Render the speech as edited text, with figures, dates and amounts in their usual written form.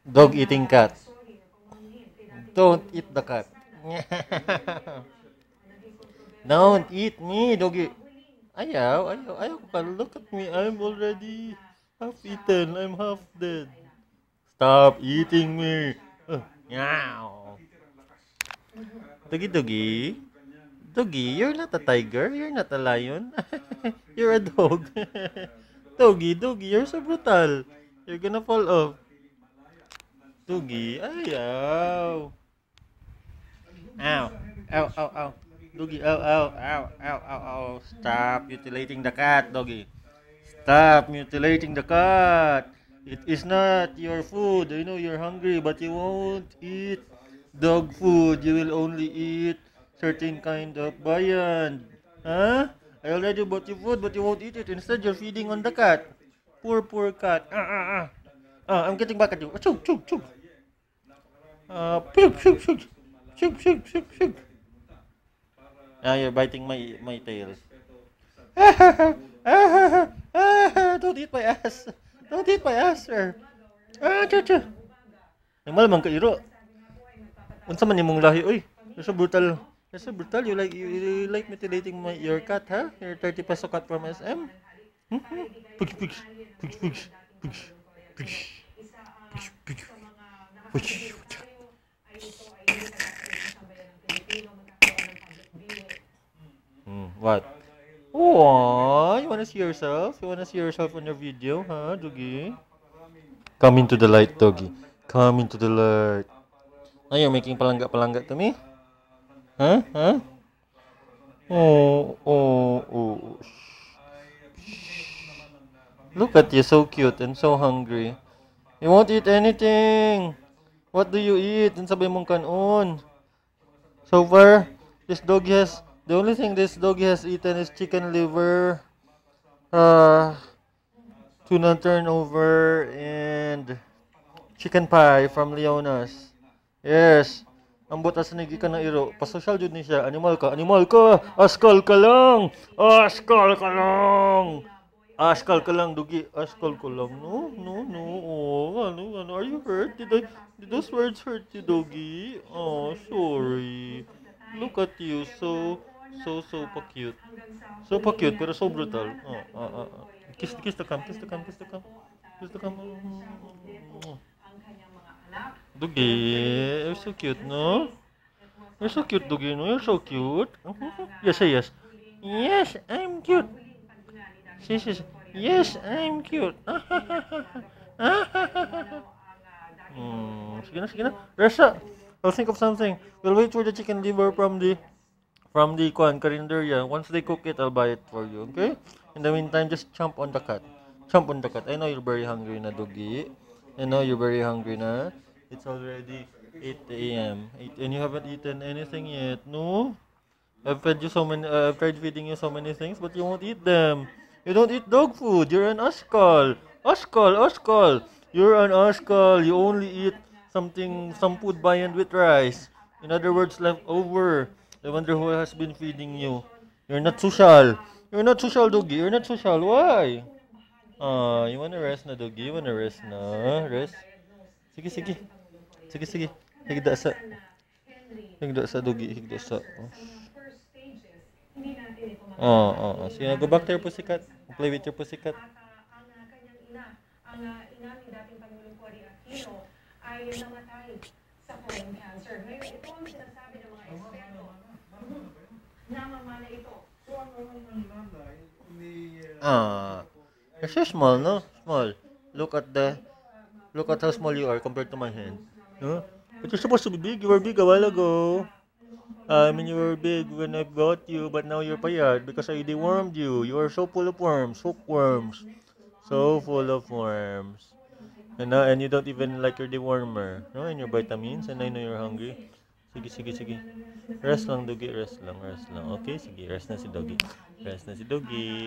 Dog eating cat. Don't eat the cat. Don't eat me, doggy. Ayaw ka. Look at me. I'm already half eaten. I'm half dead. Stop eating me. Meow. Doggy. Doggy, you're not a tiger. You're not a lion. You're a dog. Doggy, you're so brutal. You're gonna fall off. Doggy, ayaw. Ow. Ow. Doggy, ow. Stop mutilating the cat, doggy. Stop mutilating the cat. It is not your food. I know you're hungry, but you won't eat dog food. You will only eat certain kind of viand. Huh? I already bought you food, but you won't eat it. Instead, you're feeding on the cat. Poor cat. I'm getting back at you. Chug. Shug. Now you're biting my tail. Don't eat my ass. Don't eat my ass, sir. Chu. Ay malamang ka iro. Unsa man imong lahi oy? You're so brutal. You like mutilating your cat, huh? Your 30 peso cat from SM? Push. What? Oh, you wanna see yourself? You wanna see yourself on your video, huh, doggy? Come into the light, doggy. Come into the light. Now you're making palangga to me? Huh? Oh. Look at you, so cute and so hungry. You won't eat anything. What do you eat? And sabi mong kanon. So far, the only thing this doggy has eaten is chicken liver, tuna turnover, and chicken pie from Leona's. Yes. Ang butas na gikan na iro. Pasosyal jud ni siya. Animal ka. Askal ka lang. Askal ka lang, dugi. Askal ka lang. No. Oh, ano. Are you hurt? Did those words hurt you, doggy? Oh, sorry. Look at you. So pa-cute. So pa-cute, pero so brutal. Kiss the cam. Doggy, you're so cute, no? You're so cute, doggy, no? You're so cute. Yes, say yes. Yes, I'm cute. Yes, I'm cute. Sige na. Resa, I'll think of something. We'll wait for the chicken liver from the carinderia. Once they cook it, I'll buy it for you, okay? In the meantime, just chomp on the cat. I know you're very hungry na, doggy. I know you're very hungry na. It's already 8 a.m. And you haven't eaten anything yet, no? I've tried feeding you so many things, but you won't eat them. You don't eat dog food. You're an Askal. Askal. You're an Askal. You only eat some food viand with rice. In other words, leftover. I wonder who has been feeding you. You're not social, doggy. You're not social. Why? You wanna rest na, doggy? You wanna rest na? Rest? Sige. Higda sa, doggy. Higda sa. Sige, go back to your pussycat. Play with your pussycat. Ang ina ni dating Pangulong Cory Aquino ay namatay sa colon cancer. Ngayon, ito ang sinasabi ng mga eksperto. Namamana ito. So, ang nanay You're so small, no? Small. Look at how small you are compared to my hand. Huh? But you're supposed to be big. You were big a while ago. You were big when I bought you, but now you're payat because I dewormed you. You are so full of worms, hookworms. So full of worms. And you don't even like your dewormer, no? And your vitamins, and I know you're hungry. Sige. Rest lang, doggy. Rest lang. Okay, sige. Rest na si doggy.